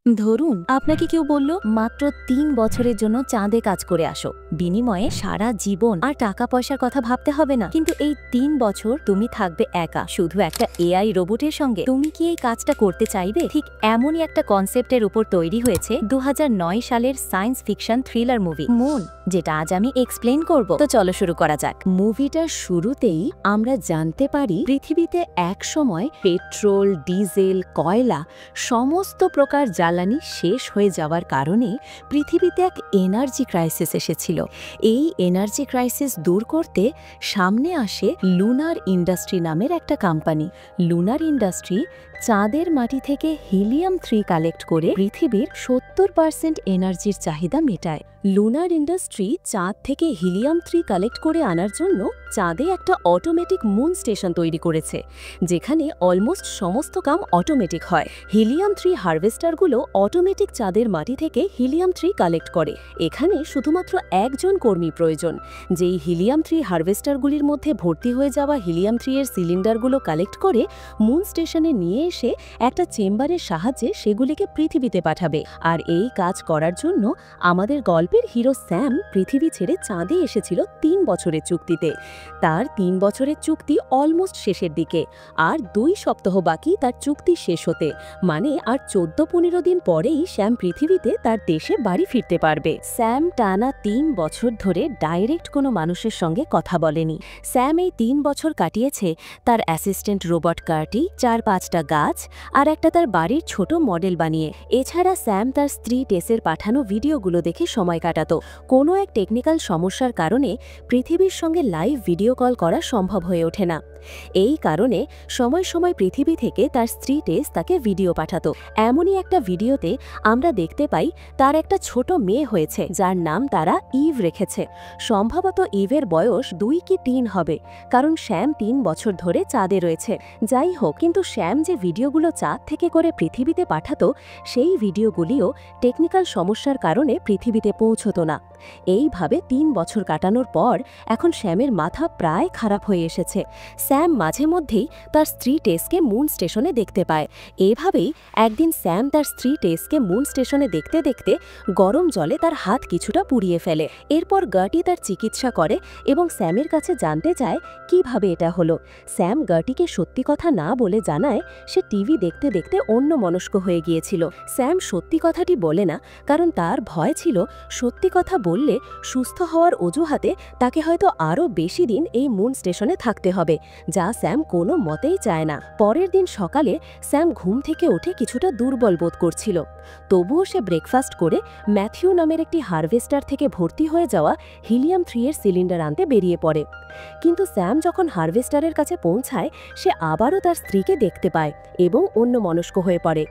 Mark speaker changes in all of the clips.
Speaker 1: ধরুন আপনাকে কেউ বলল মাত্র ৩ বছরের জন্য চাঁদে কাজ করে আসো, বিনিময়ে সারা জীবন আর টাকা পয়সার কথা ভাবতে হবে না। কিন্তু এই ৩ বছর তুমি থাকবে একা, শুধু একটা এআই রোবটের সঙ্গে। তুমি কি এই কাজটা করতে চাইবে? ঠিক এমনই একটা কনসেপ্টের উপর তৈরি হয়েছে ২০০৯ সালের science fiction thriller movie moon, যেটা আজ আমি এক্সপ্লেন করব। তো চলো শুরু করা যাক। মুভিটার শুরুতেই আমরা জানতে পারি পৃথিবীতে এক সময় পেট্রোল, ডিজেল, কয়লা সমস্ত প্রকার জ্বালানি শেষ হয়ে যাওয়ার কারণে পৃথিবীতে এক এনার্জি ক্রাইসিস এসেছিল। এই এনার্জি ক্রাইসিস দূর করতে সামনে আসে লুনার ইন্ডাস্ট্রি নামের একটা কোম্পানি। লুনার ইন্ডাস্ট্রি চাঁদের মাটি থেকে হিলিয়াম-3 কালেক্ট করে পৃথিবীর ৭০% এনার্জির চাহিদা মেটায়। লুনার ইন্ডাস্ট্রি চাঁদ থেকে হিলিয়াম-3 কালেক্ট করে আনার জন্য চাঁদে একটা অটোমেটিক মুন স্টেশন তৈরি করেছে, যেখানে অলমোস্ট সমস্ত কাম অটোমেটিক হয়। হিলিয়াম-3 হারভেস্টারগুলো অটোমেটিক চাঁদের মাটি থেকে হিলিয়াম-3 কালেক্ট করে। এখানে শুধুমাত্র একজন কর্মী প্রয়োজন, যেই হিলিয়াম-3 হারভেস্টারগুলির মধ্যে ভর্তি হয়ে যাওয়া হিলিয়াম-3 এর সিলিন্ডারগুলো কালেক্ট করে মুন স্টেশনে নিয়ে এসে একটা চেম্বারের সাহায্যে সেগুলিকে পৃথিবীতে পাঠাবে। আর এই কাজ করার জন্য আমাদের গল্পের হিরো স্যাম পৃথিবী ছেড়ে চাঁদে এসেছিল ৩ বছরের চুক্তিতে। তার ৩ বছরের চুক্তি অলমোস্ট শেষের দিকে, আর ২ সপ্তাহ বাকি তার চুক্তি শেষ হতে। মানে আর ১৪-১৫ দিন পরেই স্যাম পৃথিবীতে তার দেশে বাড়ি ফিরতে পারবে। স্যাম টানা ৩ বছর ধরে ডাইরেক্ট কোনো মানুষের সঙ্গে কথা বলেনি। স্যাম এই ৩ বছর কাটিয়েছে তার অ্যাসিস্ট্যান্ট রোবট কার্টি, ৪-৫টা গাছ আর একটা তার বাড়ির ছোট মডেল বানিয়ে। এছাড়া স্যাম তার স্ত্রী টেসের পাঠানো ভিডিওগুলো দেখে সময় কাটাত। কোনো এক টেকনিক্যাল সমস্যার কারণে পৃথিবীর সঙ্গে লাইভ ভিডিও কল করা সম্ভব হয়ে ওঠে না। এই কারণে সময় সময় পৃথিবী থেকে তার স্ত্রী টেস তাকে ভিডিও পাঠাতো। এমনই একটা ভিডিওতে আমরা দেখতে পাই তার একটা ছোট মেয়ে হয়েছে, যার নাম তারা ইভ রেখেছে। সম্ভবত ইভের বয়স ২ কি ৩ হবে, কারণ শ্যাম ৩ বছর ধরে চাঁদে রয়েছে। যাই হোক, কিন্তু শ্যাম যে ভিডিওগুলো চাঁদ থেকে করে পৃথিবীতে পাঠাতো, সেই ভিডিওগুলিও টেকনিক্যাল সমস্যার কারণে পৃথিবীতে পৌঁছতো না। এইভাবে ৩ বছর কাটানোর পর এখন শ্যামের মাথা প্রায় খারাপ হয়ে এসেছে। স্যাম মাঝে মধ্যেই তার স্ত্রী টেসকে মুন স্টেশনে দেখতে পায়। এভাবেই একদিন স্যাম তার স্ত্রী টেসকে মুন স্টেশনে দেখতে দেখতে গরম জলে তার হাত কিছুটা পুড়িয়ে ফেলে। এরপর গার্টি তার চিকিৎসা করে এবং স্যামের কাছে জানতে চায় কিভাবে এটা হলো। স্যাম গার্টিকে সত্যি কথা না বলে জানায় সে টিভি দেখতে দেখতে অন্যমনস্ক হয়ে গিয়েছিল। স্যাম সত্যি কথাটি বলে না, কারণ তার ভয় ছিল সত্যি কথা বললে সুস্থ হওয়ার অজুহাতে তাকে হয়তো আরও বেশি দিন এই মুন স্টেশনে থাকতে হবে, যা স্যাম কোনো মতেই চায় না। পরের দিন সকালে স্যাম ঘুম থেকে উঠে কিছুটা দুর্বল বোধ করছিল। তবুও সে ব্রেকফাস্ট করে ম্যাথিউ নামের একটি হারভেস্টার থেকে ভর্তি হয়ে যাওয়া হিলিয়াম-3 এর সিলিন্ডার আনতে বেরিয়ে পড়ে। কিন্তু স্যাম যখন হারভেস্টারের কাছে পৌঁছায়, সে আবারও তার স্ত্রীকে দেখতে পায় এবং অন্যমনস্ক হয়ে পড়ে।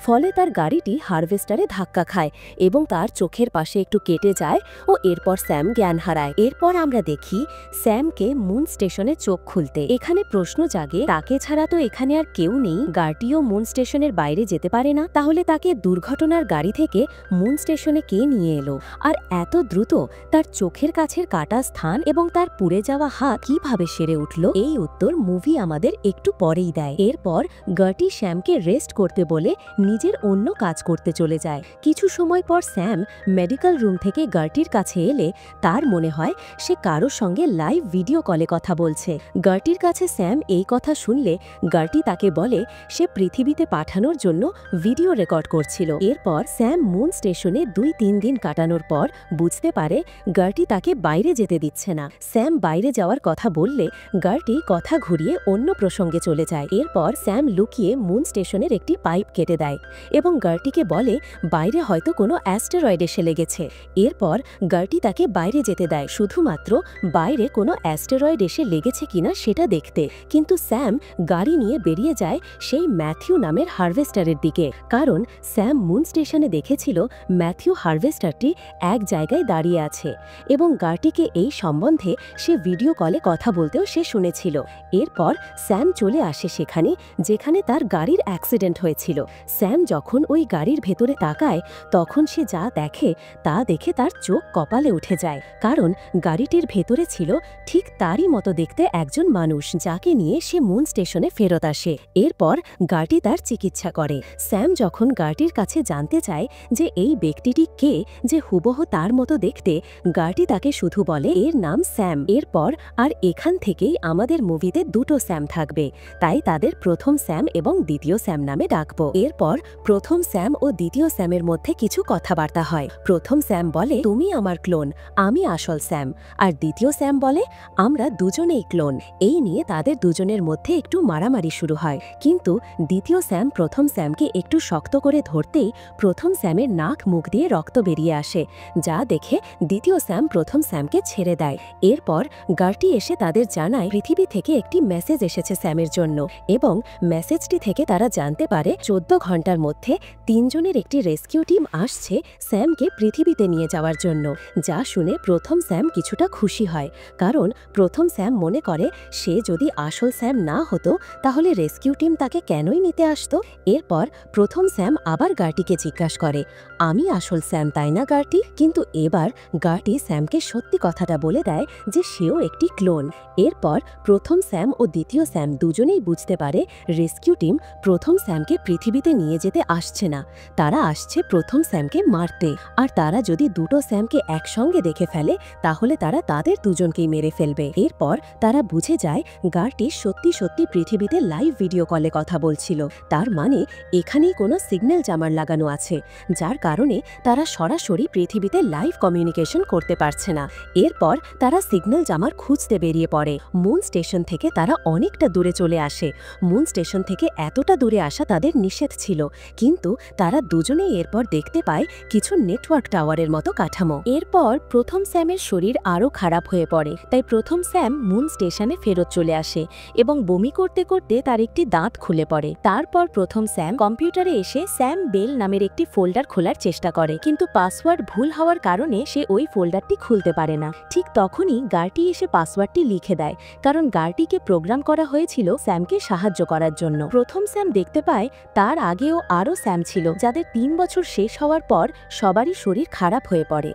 Speaker 1: ফলে তার গাড়িটি হারভেস্টারে ধাক্কা খায় এবং তার চোখের পাশে একটু কেটে যায় ও এরপর স্যাম জ্ঞান হারায়। এরপর আমরা দেখি স্যামকে মুন স্টেশনে চোখ খুলতে। এখানে প্রশ্ন জাগে, তাকে ছাড়া তো এখানে আর কেউ নেই, গার্টিও মুন স্টেশনের বাইরে যেতে পারে না, তাহলে তাকে দুর্ঘটনার গাড়ি থেকে মুন স্টেশনে কে নিয়ে এলো? আর এত দ্রুত তার চোখের কাছের কাটা স্থান এবং তার পুড়ে যাওয়া হাত কিভাবে সেরে উঠল? এই উত্তর মুভি আমাদের একটু পরেই দেয়। এরপর গার্টি শ্যামকে রেস্ট করতে বলে নিজের অন্য কাজ করতে চলে যায়। কিছু সময় পর স্যাম মেডিকেল রুম থেকে গার্টির কাছে এলে তার মনে হয় সে কারোর সঙ্গে লাইভ ভিডিও কলে কথা বলছে। গার্টির কাছে স্যাম এই কথা শুনলে গার্টি তাকে বলে সে পৃথিবীতে পাঠানোর জন্য ভিডিও রেকর্ড করছিল। এরপর স্যাম মুন স্টেশনে ২-৩ দিন কাটানোর পর বুঝতে পারে গার্টি তাকে বাইরে যেতে দিচ্ছে না। স্যাম বাইরে যাওয়ার কথা বললে গার্টি কথা ঘুরিয়ে অন্য প্রসঙ্গে চলে যায়। এরপর স্যাম লুকিয়ে মুন স্টেশনের একটি পাইপ কেটে দেয় এবং গার্টিকে বলে বাইরে হয়তো কোনো অ্যাস্টেরয়েড এসে লেগেছে। এরপর গার্টি তাকে বাইরে যেতে দেয়, শুধুমাত্র বাইরে কোনো অ্যাস্টেরয়েড এসে লেগেছে কিনা সেটা দেখতে। কিন্তু স্যাম গাড়ি নিয়ে বেরিয়ে যায় সেই ম্যাথিউ নামের হারভেস্টারের দিকে, কারণ স্যাম মুন স্টেশনে দেখেছিল ম্যাথিউ হারভেস্টারটি এক জায়গায় দাঁড়িয়ে আছে এবং গার্টিকে এই সম্বন্ধে সে ভিডিও কলে কথা বলতেও সে শুনেছিল। এরপর স্যাম চলে আসে সেখানে যেখানে তার গাড়ির অ্যাক্সিডেন্ট হয়েছিল। স্যাম যখন ওই গাড়ির ভেতরে তাকায়, তখন সে যা দেখে তা দেখে তার চোখ কপালে উঠে যায়, কারণ গাড়িটির ভেতরে ছিল ঠিক তারই মতো দেখতে একজন মানুষ। মানুষ যাকে নিয়ে সে মুন স্টেশনে ফেরত আসে। এরপর গার্টি তার চিকিৎসা করে। স্যাম যখন গার্টির কাছে জানতে চায় যে এই ব্যক্তিটি কে, যে হুবহু তার মতো দেখতে, গার্টি তাকে শুধু বলে এর নাম স্যাম। এরপর আর এখান থেকেই আমাদের মুভিতে দুটো স্যাম থাকবে, তাই তাদের প্রথম স্যাম এবং দ্বিতীয় স্যাম নামে ডাকবো। এরপর প্রথম স্যাম ও দ্বিতীয় স্যামের মধ্যে কিছু কথাবার্তা হয়। প্রথম স্যাম বলে তুমি আমার ক্লোন, আমি আসল স্যাম। আর দ্বিতীয় স্যাম বলে আমরা দুজনেই ক্লোন। এই নিয়ে তাদের দুজনের মধ্যে একটু মারামারি শুরু হয়, কিন্তু দ্বিতীয় স্যাম প্রথম স্যামকে একটু শক্ত করে ধরতেই প্রথম স্যামের নাক মুখ দিয়ে রক্ত বেরিয়ে আসে, যা দেখে দ্বিতীয় স্যাম প্রথম স্যামকে ছেড়ে দেয়। এরপর গার্টি এসে তাদের জানায় পৃথিবী থেকে একটি মেসেজ এসেছে স্যামের জন্য, এবং মেসেজটি থেকে তারা জানতে পারে 14 ঘন্টার মধ্যে 3 জনের একটি রেস্কিউ টিম আসছে স্যামকে পৃথিবীতে নিয়ে যাওয়ার জন্য। যা শুনে প্রথম স্যাম কিছুটা খুশি হয়, কারণ প্রথম স্যাম মনে করে সে যদি আসল স্যাম না হতো তাহলে রেস্কিউ টিম তাকে কেনই নিতে আসতো। এরপর প্রথম স্যাম আবার গার্টিকে জিজ্ঞাসা করে আমি আসল স্যাম তাই না গার্টি? কিন্তু এবার গার্টি স্যামকে সত্যি কথাটা বলে দেয় যে সেও একটি ক্লোন। এরপর প্রথম স্যাম ও দ্বিতীয় স্যাম দুজনেই বুঝতে পারে রেস্কিউ টিম প্রথম স্যামকে পৃথিবীতে নিয়ে যেতে আসছে না, তারা আসছে প্রথম স্যামকে মারতে। আর তারা যদি দুটো স্যামকে একসঙ্গে দেখে ফেলে তাহলে তারা তাদের দুজনকেই মেরে ফেলবে। এরপর তারা বুঝে যায় গার্টি সত্যি সত্যি পৃথিবীতে লাইভ ভিডিও কলে কথা বলছিল, তার মানে এখানেই কোনো সিগন্যাল জামার লাগানো আছে, যার কারণে তারা সরাসরি পৃথিবীতে লাইভ কমিউনিকেশন করতে পারছে না। এরপর তারা সিগন্যাল জামার খুঁজতে বেরিয়ে পড়ে। মুন স্টেশন থেকে তারা অনেকটা দূরে চলে আসে। মুন স্টেশন থেকে এতটা দূরে আসা তাদের নিষেধ ছিল, কিন্তু তারা দুজনেই এরপর দেখতে পায় কিছু নেটওয়ার্ক টাওয়ারের মতো কাঠামো। এরপর প্রথম স্যামের শরীর আরও খারাপ হয়ে পড়ে, তাই প্রথম স্যাম মুন স্টেশনে ফেরত চলে আসে এবং বমি করতে করতে তার একটি দাঁত খুলে পড়ে। তারপর প্রথম স্যাম কম্পিউটারে এসে স্যাম বেল নামের একটি ফোল্ডার খোলার চেষ্টা করে, কিন্তু পাসওয়ার্ড ভুল হওয়ার কারণে সে ওই ফোল্ডারটি খুলতে পারে না। ঠিক তখনই গার্টি এসে পাসওয়ার্ডটি লিখে দেয়, কারণ গার্টিকে প্রোগ্রাম করা হয়েছিল স্যামকে সাহায্য করার জন্য। প্রথম স্যাম দেখতে পায় তার আগেও আরও স্যাম ছিল, যাদের 3 বছর শেষ হওয়ার পর সবারই শরীর খারাপ হয়ে পড়ে,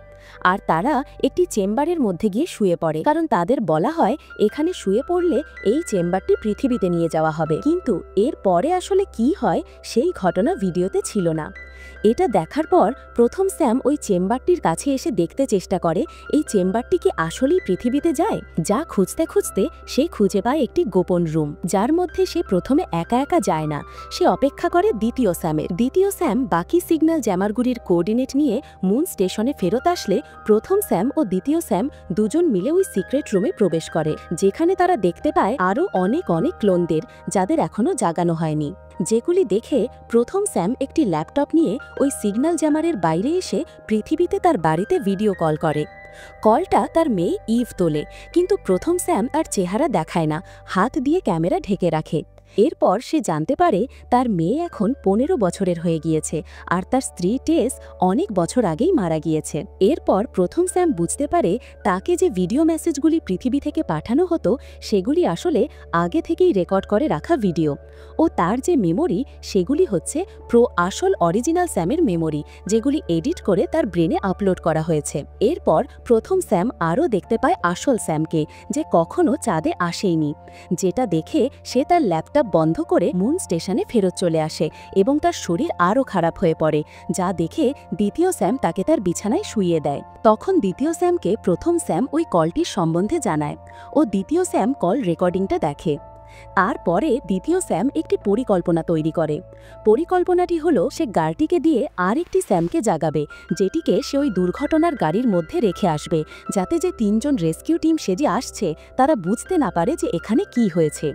Speaker 1: আর তারা একটি চেম্বারের মধ্যে গিয়ে শুয়ে পড়ে, কারণ তাদের বলা হয় এখানে শুয়ে পড়লে এই চেম্বারটি পৃথিবীতে নিয়ে যাওয়া হবে। কিন্তু এর পরে আসলে কি হয় সেই ঘটনা ভিডিওতে ছিল না। এটা দেখার পর প্রথম স্যাম ওই চেম্বারটির কাছে এসে দেখতে চেষ্টা করে এই চেম্বারটি কি আসলেই পৃথিবীতে যায়। যা খুঁজতে খুঁজতে সে খুঁজে পায় একটি গোপন রুম, যার মধ্যে সে প্রথমে একা একা যায় না, সে অপেক্ষা করে দ্বিতীয় স্যামের। দ্বিতীয় স্যাম বাকি সিগন্যাল জ্যামারগুলির কোঅর্ডিনেট নিয়ে মুন স্টেশনে ফেরত আসলে প্রথম স্যাম ও দ্বিতীয় স্যাম দুজন মিলে ওই সিক্রেট রুমে প্রবেশ করে, যেখানে তারা দেখতে পায় আরও অনেক ক্লোনদের, যাদের এখনো জাগানো হয়নি। যেগুলি দেখে প্রথম স্যাম একটি ল্যাপটপ নিয়ে ওই সিগন্যাল জ্যামারের বাইরে এসে পৃথিবীতে তার বাড়িতে ভিডিও কল করে। কলটা তার মেয়ে ইভ তোলে, কিন্তু প্রথম স্যাম তার চেহারা দেখায় না, হাত দিয়ে ক্যামেরা ঢেকে রাখে। এরপর সে জানতে পারে তার মেয়ে এখন 15 বছরের হয়ে গিয়েছে, আর তার স্ত্রী টেস অনেক বছর আগেই মারা গিয়েছে। এরপর প্রথম স্যাম বুঝতে পারে তাকে যে ভিডিও মেসেজগুলি পৃথিবী থেকে পাঠানো হতো সেগুলি আসলে আগে থেকেই রেকর্ড করে রাখা ভিডিও, ও তার যে মেমোরি সেগুলি হচ্ছে আসল অরিজিনাল স্যামের মেমোরি, যেগুলি এডিট করে তার ব্রেনে আপলোড করা হয়েছে। এরপর প্রথম স্যাম আরও দেখতে পায় আসল স্যামকে, যে কখনো চাঁদে আসেইনি, যেটা দেখে সে তার ল্যাপটপ বন্ধ করে মুন স্টেশনে ফেরত চলে আসে এবং তার শরীর আরও খারাপ হয়ে পড়ে, যা দেখে দ্বিতীয় স্যাম তাকে তার বিছানায় শুইয়ে দেয়। তখন দ্বিতীয় স্যামকে প্রথম স্যাম ওই কলটির সম্বন্ধে জানায়, ও দ্বিতীয় স্যাম কল রেকর্ডিংটা দেখে। তারপরে দ্বিতীয় স্যাম একটি পরিকল্পনা তৈরি করে। পরিকল্পনাটি হলো সে গার্টিকে দিয়ে আরেকটি স্যামকে জাগাবে, যেটিকে সে ওই দুর্ঘটনার গাড়ির মধ্যে রেখে আসবে, যাতে যে 3 জন রেস্কিউ টিম সেজে আসছে তারা বুঝতে না পারে যে এখানে কি হয়েছে।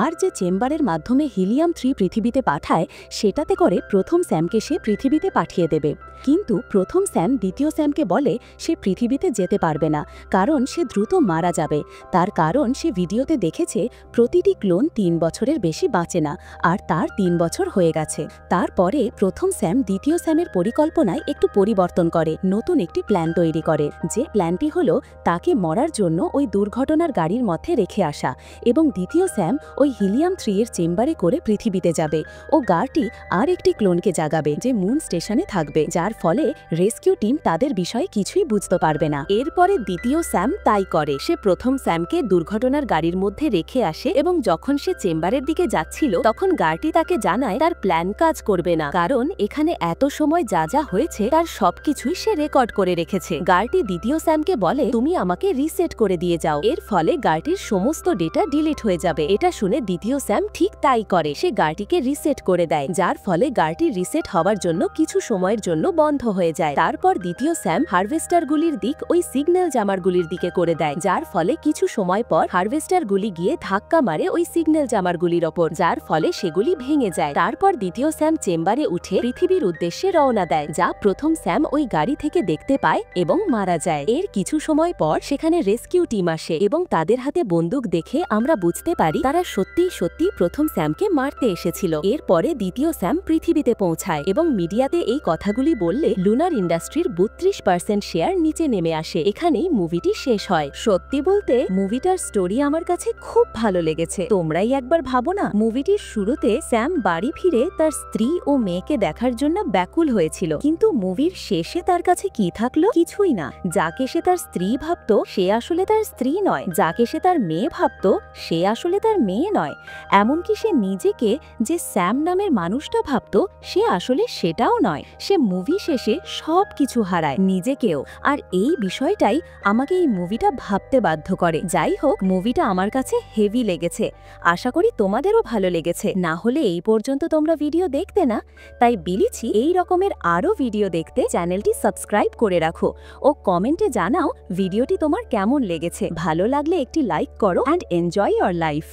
Speaker 1: আর যে চেম্বারের মাধ্যমে হিলিয়াম-3 পৃথিবীতে পাঠায় সেটাতে করে প্রথম স্যামকে সে পৃথিবীতে পাঠিয়ে দেবে। কিন্তু প্রথম স্যাম দ্বিতীয় স্যামকে বলে সে পৃথিবীতে যেতে পারবে না, কারণ সে দ্রুত মারা যাবে। তার কারণ সে ভিডিওতে দেখেছে প্রতিটি ক্লোন 3 বছরের বেশি বাঁচে না, আর তার 3 বছর হয়ে গেছে। তারপরে প্রথম স্যাম দ্বিতীয় স্যামের পরিকল্পনায় একটু পরিবর্তন করে, নতুন একটি প্ল্যান তৈরি করে। যে প্ল্যানটি হলো তাকে মরার জন্য ওই দুর্ঘটনার গাড়ির মধ্যে রেখে আসা, এবং দ্বিতীয় স্যাম ওই হিলিয়াম 3 এর চেম্বারে করে পৃথিবীতে যাবে। ও গার্টি আর একটি ক্লোনকে জাগাবে যে মুন স্টেশনে থাকবে, যার ফলে রেস্কিউ টিম তাদের বিষয়ে কিছুই বুঝতে পারবে না। এরপরে দ্বিতীয় স্যাম তাই করে। সে প্রথম স্যামকে দুর্ঘটনার গাড়ির মধ্যে রেখে আসে, এবং যখন সে চেম্বারের দিকে যাচ্ছিল তখন গার্টি তাকে জানায় তার প্ল্যান কাজ করবে না, কারণ এখানে এত সময় যা যা হয়েছে তার সবকিছুই সে রেকর্ড করে রেখেছে। গার্টি দ্বিতীয় স্যামকে বলে, তুমি আমাকে রিসেট করে দিয়ে যাও, এর ফলে গার্টির সমস্ত ডেটা ডিলিট হয়ে যাবে। এটা শুনে দ্বিতীয় স্যাম ঠিক তাই করে। সে গার্টিকে রিসেট করে দেয়, যার ফলে গার্টি রিসেট হওয়ার জন্য কিছু সময়ের জন্য বন্ধ হয়ে যায়। তারপর দ্বিতীয় স্যাম হারভেস্টারগুলির দিক ওই সিগন্যাল জামারগুলির দিকে করে দেয়, যার ফলে কিছু সময় পর হারভেস্টারগুলি গিয়ে ধাক্কা মারে ওই সিগন্যাল জামারগুলির ওপর, যার ফলে সেগুলি ভেঙে যায়। তারপর দ্বিতীয় স্যাম চেম্বারে উঠে পৃথিবীর উদ্দেশ্যে রওনা দেয়, যা প্রথম স্যাম ওই গাড়ি থেকে দেখতে পায় এবং মারা যায়। এর কিছু সময় পর সেখানে রেস্কিউ টিম আসে, এবং তাদের হাতে বন্দুক দেখে আমরা বুঝতে পারি তারা সত্যি সত্যি প্রথম স্যামকে মারতে এসেছিল। এরপরে দ্বিতীয় স্যাম পৃথিবীতে পৌঁছায় এবং মিডিয়াতে এই কথাগুলি বললে লুনার ইন্ডাস্ট্রির 32% শেয়ার নিচে নেমে আসে। এখানেই মুভিটি শেষ হয়। সত্যি বলতে মুভিটার স্টোরি আমার কাছে খুব ভালো লেগেছে। তোমরাই একবার ভাবো না, মুভিটির শুরুতে স্যাম বাড়ি ফিরে তার স্ত্রী ও মেয়েকে দেখার জন্য ব্যাকুল হয়েছিল, কিন্তু মুভির শেষে তার কাছে কি থাকলো? কিছুই না। যাকে সে তার স্ত্রী ভাবতো সে আসলে তার স্ত্রী নয়, যাকে সে তার মেয়ে ভাবতো সে আসলে তার মেয়ে নয়, এমনকি সে নিজেকে যে স্যাম নামের মানুষটা ভাবতো সে আসলে সেটাও নয়। সে মুভি শেষে সব কিছু হারায়, নিজেকেও। আর এই বিষয়টাই আমাকে এই মুভিটা ভাবতে বাধ্য করে। যাই হোক, মুভিটা আমার কাছে হেভি লেগেছে। আশা করি তোমাদেরও ভালো লেগেছে। না হলে এই পর্যন্ত তোমরা ভিডিও দেখতে না, তাই বিলিছি এই রকমের আরও ভিডিও দেখতে চ্যানেলটি সাবস্ক্রাইব করে রাখো ও কমেন্টে জানাও ভিডিওটি তোমার কেমন লেগেছে। ভালো লাগলে একটি লাইক করো অ্যান্ড এনজয় ইয়োর লাইফ।